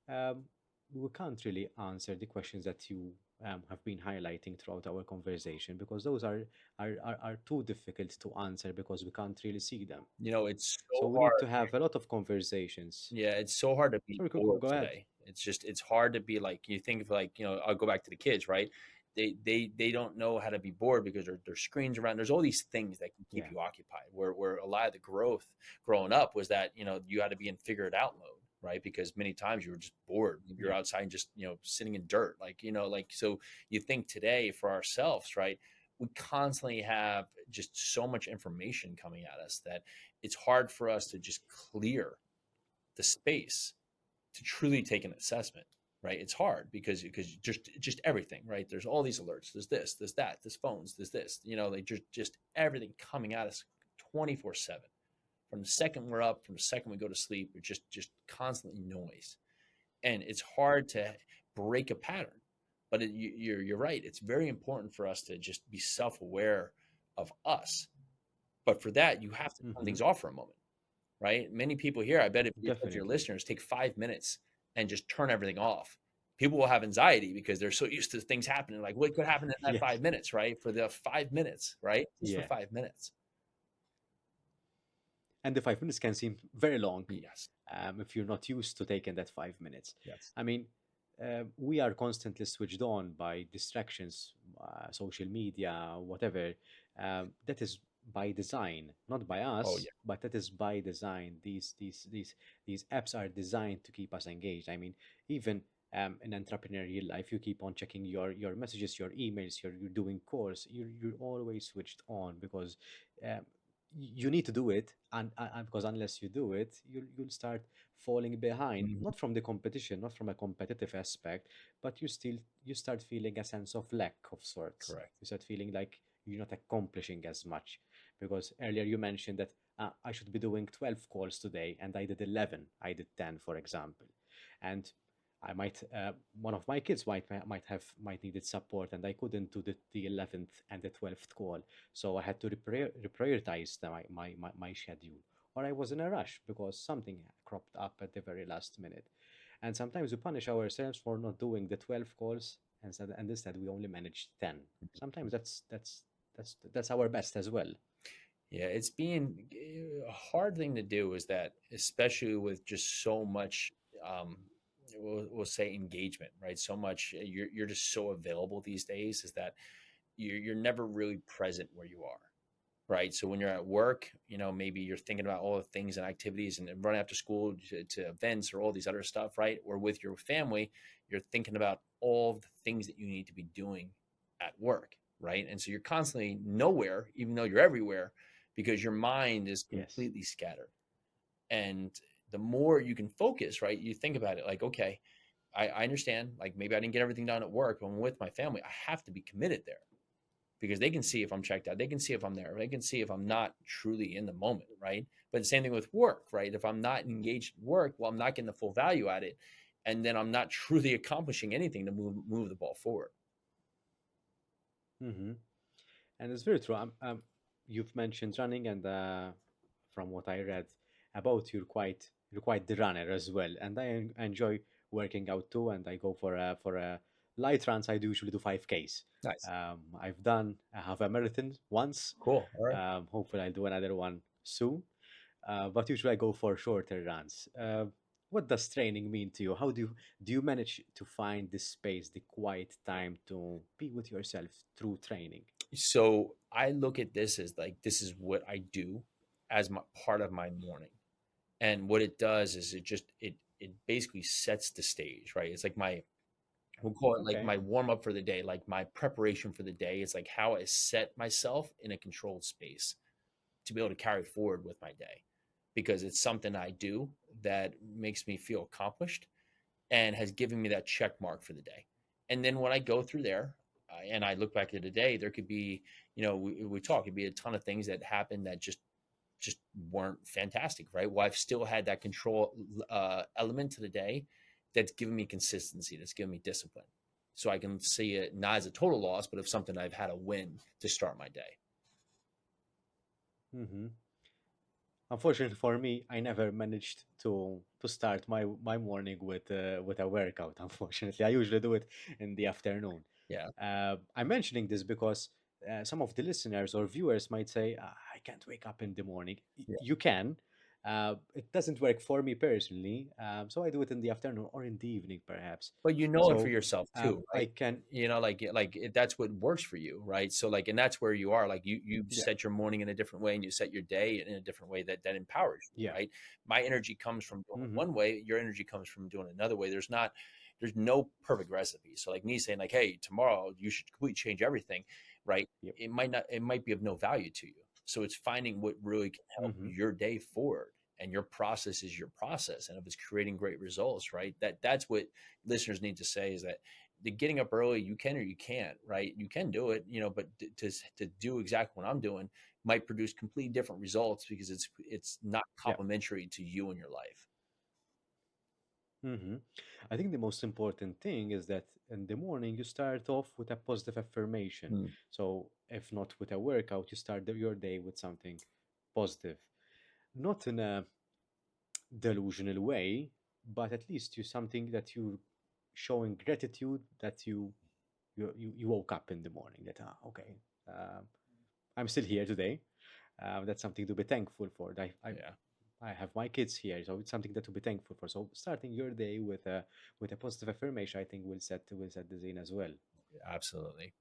Speaker 1: um, we can't really answer the questions that you have been highlighting throughout our conversation because those are too difficult to answer because we can't really see them.
Speaker 2: It's
Speaker 1: So
Speaker 2: so
Speaker 1: we need
Speaker 2: hard.
Speaker 1: to have a lot of conversations.
Speaker 2: Yeah, it's so hard to be
Speaker 1: Sorry,
Speaker 2: bored
Speaker 1: go ahead.
Speaker 2: today. It's hard to be like, you think of, like, I'll go back to the kids, right? They don't know how to be bored because there's screens around. There's all these things that can keep
Speaker 1: Yeah,
Speaker 2: you occupied. Where a lot of the growth growing up was that, you had to be in figure it out mode, right? Because many times you were just bored. You're
Speaker 1: yeah.
Speaker 2: outside and just, sitting in dirt. Like, so you think today for ourselves, right? We constantly have just so much information coming at us that it's hard for us to just clear the space to truly take an assessment, right? It's hard because just everything, right? There's all these alerts. There's this, there's that, there's phones, there's this. Like just everything coming at us 24/7. From the second we're up, from the second we go to sleep, it's just constantly noise, and it's hard to break a pattern. But you're right. It's very important for us to just be self aware of us. But for that, you have to turn
Speaker 1: Hmm.
Speaker 2: things off for a moment, right? Many people here, I bet if your
Speaker 1: Definitely.
Speaker 2: listeners take 5 minutes and just turn everything off, people will have anxiety because they're so used to things happening. Like, what could happen in that
Speaker 1: Yes.
Speaker 2: 5 minutes, right? For the 5 minutes, right? Just for
Speaker 1: Yeah.
Speaker 2: 5 minutes.
Speaker 1: And the 5 minutes can seem very long
Speaker 2: Yes.
Speaker 1: if you're not used to taking that 5 minutes.
Speaker 2: Yes.
Speaker 1: I mean, we are constantly switched on by distractions, social media, whatever. That is by design, not by
Speaker 2: Oh,
Speaker 1: us,
Speaker 2: yeah.
Speaker 1: but that is by design. These apps are designed to keep us engaged. I mean, even in entrepreneurial life, you keep on checking your messages, your emails, you're doing calls. You're always switched on because um, you need to do it, and because unless you do it, you'll start falling behind,
Speaker 2: Mhm.
Speaker 1: not from the competition, not from a competitive aspect, but you start feeling a sense of lack of sorts.
Speaker 2: Correct.
Speaker 1: You start feeling like you're not accomplishing as much because earlier you mentioned that I should be doing 12 calls today and I did 11, I did 10, for example. And I might one of my kids might needed support and I couldn't do the 11th and the 12th call, so I had to reprioritize my schedule, or I was in a rush because something cropped up at the very last minute. And sometimes we punish ourselves for not doing the 12 calls, and instead we only managed 10. Sometimes that's our best as well.
Speaker 2: Yeah, it's being a hard thing to do, is that, especially with just so much, um, we'll say, engagement, right? So much, you're just so available these days, is that you're never really present where you are, right? So when you're at work, maybe you're thinking about all the things and activities and running after school to events or all these other stuff, right? Or with your family, you're thinking about all the things that you need to be doing at work, right? And so you're constantly nowhere, even though you're everywhere, because your mind is
Speaker 1: Yes.
Speaker 2: completely scattered. And the more you can focus, right? You think about it like, okay, I understand, like, maybe I didn't get everything done at work, but when I'm with my family, I have to be committed there because they can see if I'm checked out. They can see if I'm there. They can see if I'm not truly in the moment, right? But the same thing with work, right? If I'm not engaged in work, well, I'm not getting the full value at it, and then I'm not truly accomplishing anything to move the ball forward.
Speaker 1: Hmm. And it's very true. You've mentioned running, and from what I read about you're quite the runner as well. And enjoy working out too. And I go for a light runs. I do usually do 5Ks.
Speaker 2: Nice,
Speaker 1: I've done a half a marathon once.
Speaker 2: cool. All right.
Speaker 1: Hopefully, I'll do another one soon. But usually, I go for shorter runs. What does training mean to you? How do you manage to find the space, the quiet time to be with yourself through training?
Speaker 2: So I look at this as like, this is what I do as my part of my morning, and what it does is it basically sets the stage, right? It's like my, we'll call it like
Speaker 1: Okay.
Speaker 2: my warm up for the day, like my preparation for the day. It's like how I set myself in a controlled space to be able to carry forward with my day, because it's something I do that makes me feel accomplished and has given me that check mark for the day. And then when I go through there, and I look back at the day, there could be, we talk, it could be a ton of things that happen that just just weren't fantastic, right? Well, I've still had that control element to the day that's given me consistency, that's given me discipline. So I can see it not as a total loss, but of something I've had a win to start my day.
Speaker 1: Hmm. Unfortunately for me, I never managed to start my morning with a workout. Unfortunately, I usually do it in the afternoon.
Speaker 2: Yeah.
Speaker 1: I'm mentioning this because some of the listeners or viewers might say, "I can't wake up in the morning."
Speaker 2: Yeah.
Speaker 1: You can. It doesn't work for me personally, so I do it in the afternoon or in the evening, perhaps.
Speaker 2: But you know it for
Speaker 1: So
Speaker 2: yourself too,
Speaker 1: I
Speaker 2: right?
Speaker 1: can,
Speaker 2: That's what works for you, right? So like, and that's where you are. Like you
Speaker 1: yeah,
Speaker 2: set your morning in a different way, and you set your day in a different way that empowers you,
Speaker 1: yeah,
Speaker 2: right? My energy comes from doing it
Speaker 1: hmm,
Speaker 2: one way. Your energy comes from doing it another way. There's no perfect recipe. So like me saying like, hey, tomorrow you should completely change everything, right?
Speaker 1: yep,
Speaker 2: It might not. It might be of no value to you. So it's finding what really can help
Speaker 1: hmm,
Speaker 2: your day forward. And your process is your process. And if it's creating great results, right? That's what listeners need to say is that the getting up early, you can or you can't, right? You can do it, but to do exactly what I'm doing might produce completely different results because it's not
Speaker 1: yeah.
Speaker 2: complementary to you and your life.
Speaker 1: Hmm. I think the most important thing is that in the morning you start off with a positive affirmation.
Speaker 2: Mm,
Speaker 1: So if not with a workout, you start your day with something positive, not in a delusional way, but at least you something that you're showing gratitude that you woke up in the morning. That okay, um, I'm still here today. That's something to be thankful for.
Speaker 2: yeah.
Speaker 1: I have my kids here, so it's something that to be thankful for. So starting your day with a positive affirmation, I think will set the scene as well.
Speaker 2: Absolutely.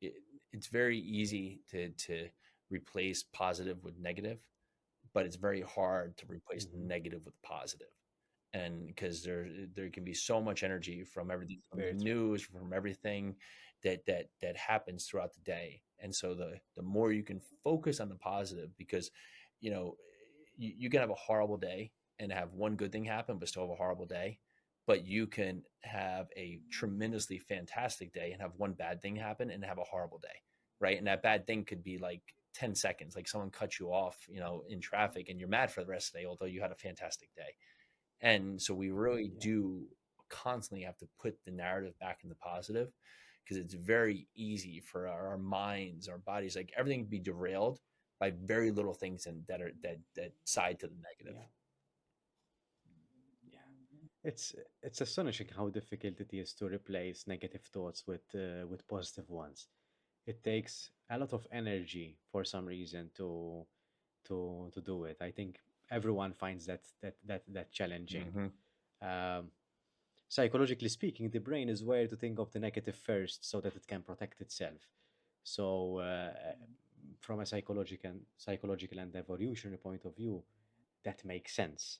Speaker 2: It, it's very easy to replace positive with negative, but it's very hard to replace
Speaker 1: Hmm.
Speaker 2: negative with positive. And because there can be so much energy from everything from the
Speaker 1: Very true.
Speaker 2: news, from everything that happens throughout the day. And so the more you can focus on the positive, because you know you can have a horrible day and have one good thing happen but still have a horrible day, but you can have a tremendously fantastic day and have one bad thing happen and have a horrible day, right? And that bad thing could be like 10 seconds, like someone cut you off, in traffic, and you're mad for the rest of the day although you had a fantastic day. And so we really
Speaker 1: Yeah,
Speaker 2: do constantly have to put the narrative back in the positive, because it's very easy for our minds, our bodies, like everything to be derailed by very little things that side to the negative.
Speaker 1: yeah, yeah. It's it's astonishing how difficult it is to replace negative thoughts with positive ones. It takes a lot of energy for some reason to do it. I think everyone finds that challenging.
Speaker 2: Hmm.
Speaker 1: Um, Psychologically speaking, the brain is wired to think of the negative first so that it can protect itself. So, from a psychological and evolutionary point of view, that makes sense.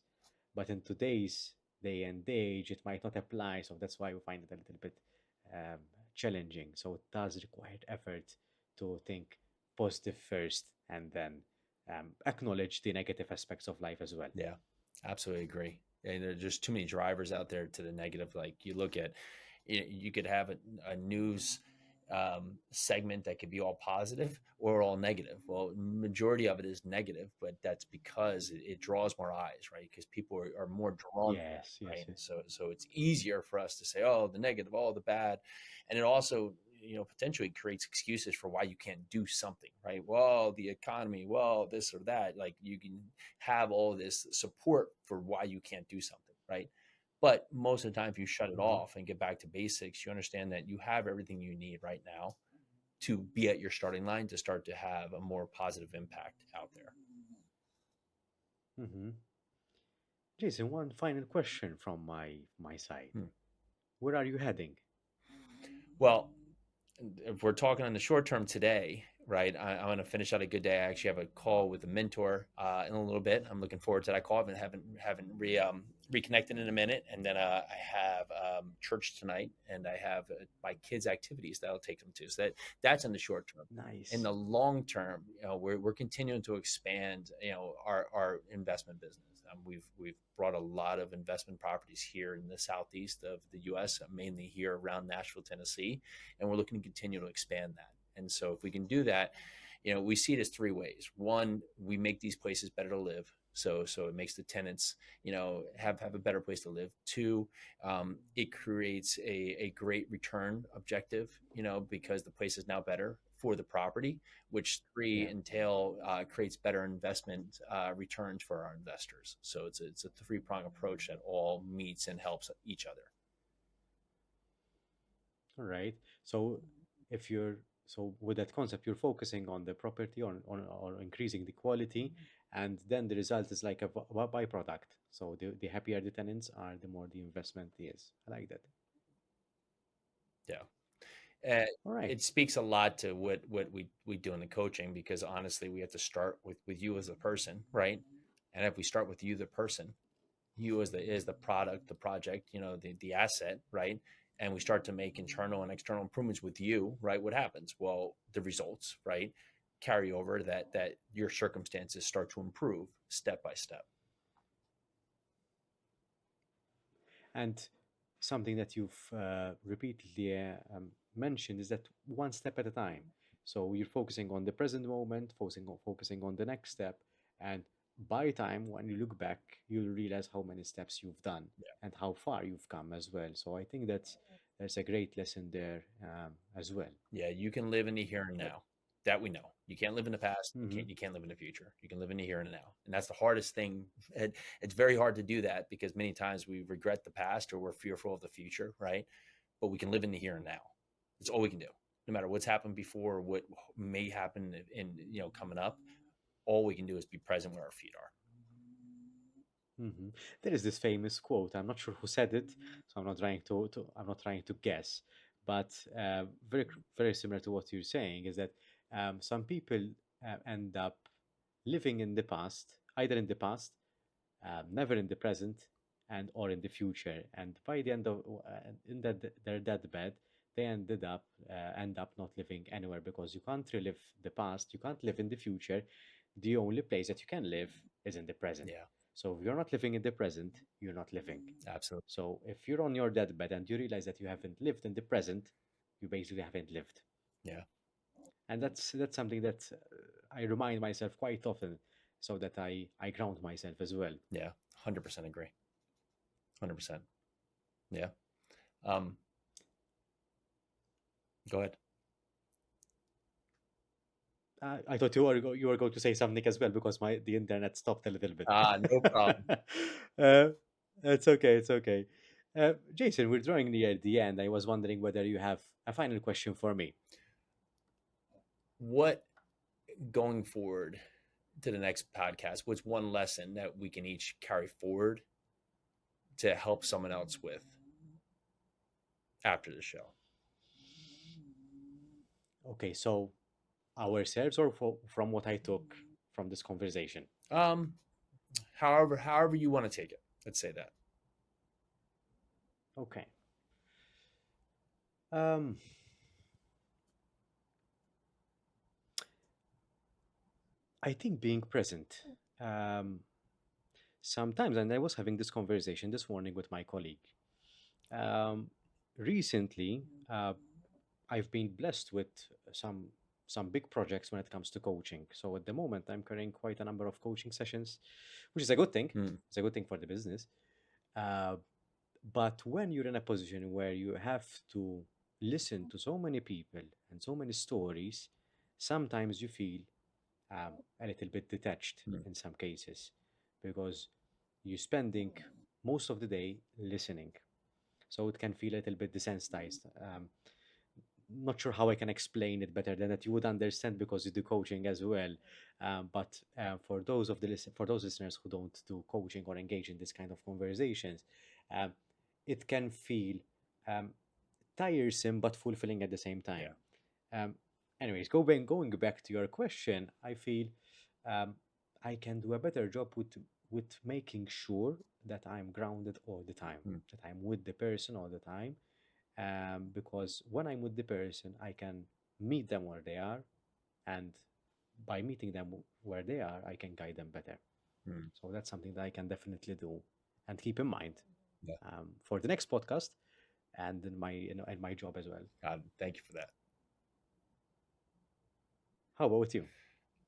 Speaker 1: But in today's day and age, it might not apply. So that's why we find it a little bit um, challenging. So it does require effort to think positive first and then acknowledge the negative aspects of life as well.
Speaker 2: Yeah, absolutely agree. And there's just too many drivers out there to the negative. Like you look at, you could have a news segment that could be all positive or all negative. Well, majority of it is negative, but that's because it draws more eyes, right? Because people are more drawn to
Speaker 1: Yes,
Speaker 2: that,
Speaker 1: yes,
Speaker 2: right? And
Speaker 1: yes.
Speaker 2: so it's easier for us to say, oh, the negative, oh, the bad, and it also potentially creates excuses for why you can't do something, right? Well, the economy, well, this or that. Like you can have all this support for why you can't do something, right? But most of the time, if you shut it
Speaker 1: Hmm.
Speaker 2: off and get back to basics, you understand that you have everything you need right now to be at your starting line to start to have a more positive impact out there.
Speaker 1: Hmm. Jason, one final question from my side.
Speaker 2: Hmm.
Speaker 1: Where are you heading?
Speaker 2: Well, if we're talking on the short term today, right? I'm going to finish out a good day. I actually have a call with a mentor in a little bit. I'm looking forward to that call. I haven't reconnected in a minute, and then I have church tonight, and I have my kids' activities that I'll take them to. So that's in the short term. In
Speaker 1: Nice.
Speaker 2: the long term, we're continuing to expand, our investment business. We've brought a lot of investment properties here in the southeast of the U.S., mainly here around Nashville, Tennessee, and we're looking to continue to expand that. And so if we can do that, we see it as three ways. One, we make these places better to live. So it makes the tenants, have a better place to live. Two, it creates a great return objective, because the place is now better for the property, which three
Speaker 1: Yeah.
Speaker 2: entail creates better investment returns for our investors. So it's a three-prong approach that all meets and helps each other.
Speaker 1: All right. So if you're so with that concept, you're focusing on the property on increasing the quality, and then the result is like a byproduct. So the happier the tenants are, the more the investment is. I like that.
Speaker 2: Yeah. Uh,
Speaker 1: All right.
Speaker 2: it speaks a lot to what we do in the coaching, because honestly, we have to start with you as a person, right? And if we start with you, the person, you as the product, the project, the asset, right? And we start to make internal and external improvements with you, right? What happens? Well, the results, right, carry over, that your circumstances start to improve step by step.
Speaker 1: And something that you've repeatedly mentioned is that one step at a time. So you're focusing on the present moment, focusing on the next step, and by time when you look back, you'll realize how many steps you've done and how far you've come as well. So I think that's a great lesson there as well.
Speaker 2: Yeah, you can live in the here and
Speaker 1: Uh,
Speaker 2: now. That we know. You can't live in the past. You
Speaker 1: mhm.
Speaker 2: can't. You can't live in the future. You can live in the here and now, and that's the hardest thing. It's very hard to do that, because many times we regret the past or we're fearful of the future, right? But we can live in the here and now. That's all we can do. No matter what's happened before or what may happen coming up, all we can do is be present where our feet are.
Speaker 1: There is this famous quote. I'm not sure who said it, so I'm not trying to guess, but very similar to what you're saying is that some people end up living in the past, either in the past, never in the present, and or in the future. And by the end of in that their deathbed, they end up not living anywhere because you can't relive the past, you can't live in the future. The only place that you can live is in the present.
Speaker 2: Yeah,
Speaker 1: So if you're not living in the present, you're not living.
Speaker 2: absolutely.
Speaker 1: So if you're on your deathbed and you realize that you haven't lived in the present, you basically haven't lived.
Speaker 2: Yeah,
Speaker 1: And that's something that I remind myself quite often, so that I ground myself as well.
Speaker 2: yeah, 100% agree. 100%. Yeah. Um, Go ahead.
Speaker 1: I thought you were going to say something as well because my the internet stopped a little bit.
Speaker 2: No problem.
Speaker 1: uh, it's okay. It's okay. Jason, we're drawing near the end. I was wondering whether you have a final question for me.
Speaker 2: What going forward to the next podcast? What's one lesson that we can each carry forward to help someone else with after the show?
Speaker 1: Okay, so ourselves or from what I took from this conversation.
Speaker 2: Um, however you want to take it. Let's say that.
Speaker 1: Okay. Um, I think being present. Um, Sometimes, and I was having this conversation this morning with my colleague. Um, Recently, I've been blessed with some some big projects when it comes to coaching. So at the moment, I'm carrying quite a number of coaching sessions, which is a good thing.
Speaker 2: Hmm.
Speaker 1: It's a good thing for the business. Uh, but when you're in a position where you have to listen to so many people and so many stories, sometimes you feel a little bit detached
Speaker 2: Hmm.
Speaker 1: in some cases because you're spending most of the day listening. So it can feel a little bit desensitized. Not sure how I can explain it better than that you would understand because you do coaching as well. But for for those listeners who don't do coaching or engage in this kind of conversations, um, it can feel um, tiresome but fulfilling at the same
Speaker 2: Yeah.
Speaker 1: time. Um, Anyways, going back to your question, I feel um, I can do a better job with making sure that I'm grounded all the time,
Speaker 2: Hmm.
Speaker 1: that I'm with the person all the time, because when I'm with the person, I can meet them where they are, and by meeting them where they are, I can guide them better.
Speaker 2: Hmm.
Speaker 1: So that's something that I can definitely do and keep in mind
Speaker 2: Yeah.
Speaker 1: for the next podcast and in my in my job as well.
Speaker 2: Thank you for that.
Speaker 1: How about you?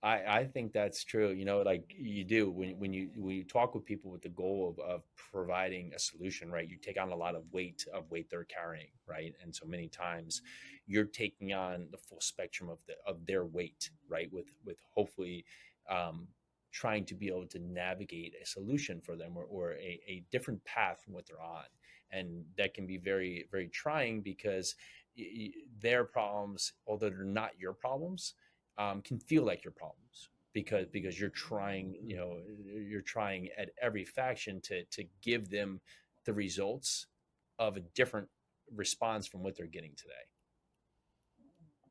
Speaker 2: I think that's true. You know, like you do when you talk with people with the goal of providing a solution, right? You take on a lot of weight they're carrying, right? And so many times you're taking on the full spectrum of their weight, right? With hopefully um, trying to be able to navigate a solution for them or a different path from what they're on, and that can be very trying because their problems, although they're not your problems, can feel like your problems because you're trying, you
Speaker 1: Mm,
Speaker 2: know, you're trying at every faction to give them the results of a different response from what they're getting today.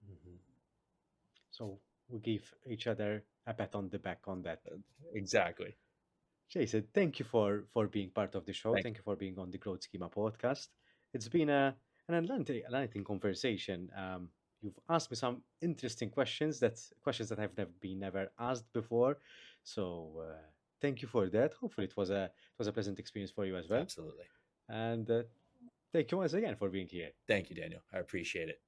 Speaker 1: mhm. So we give each other a pat on the back on that.
Speaker 2: Exactly.
Speaker 1: Jason, thank you for being part of the show.
Speaker 2: Thank
Speaker 1: Thank you for being on the Growth Schema podcast. It's been an enlightening conversation. You've asked me some interesting questions that have never asked before. So thank you for that. Hopefully, it was a pleasant experience for you as
Speaker 2: you.
Speaker 1: well.
Speaker 2: Absolutely.
Speaker 1: And thank you once again for being here.
Speaker 2: Thank you, Daniel. I appreciate it.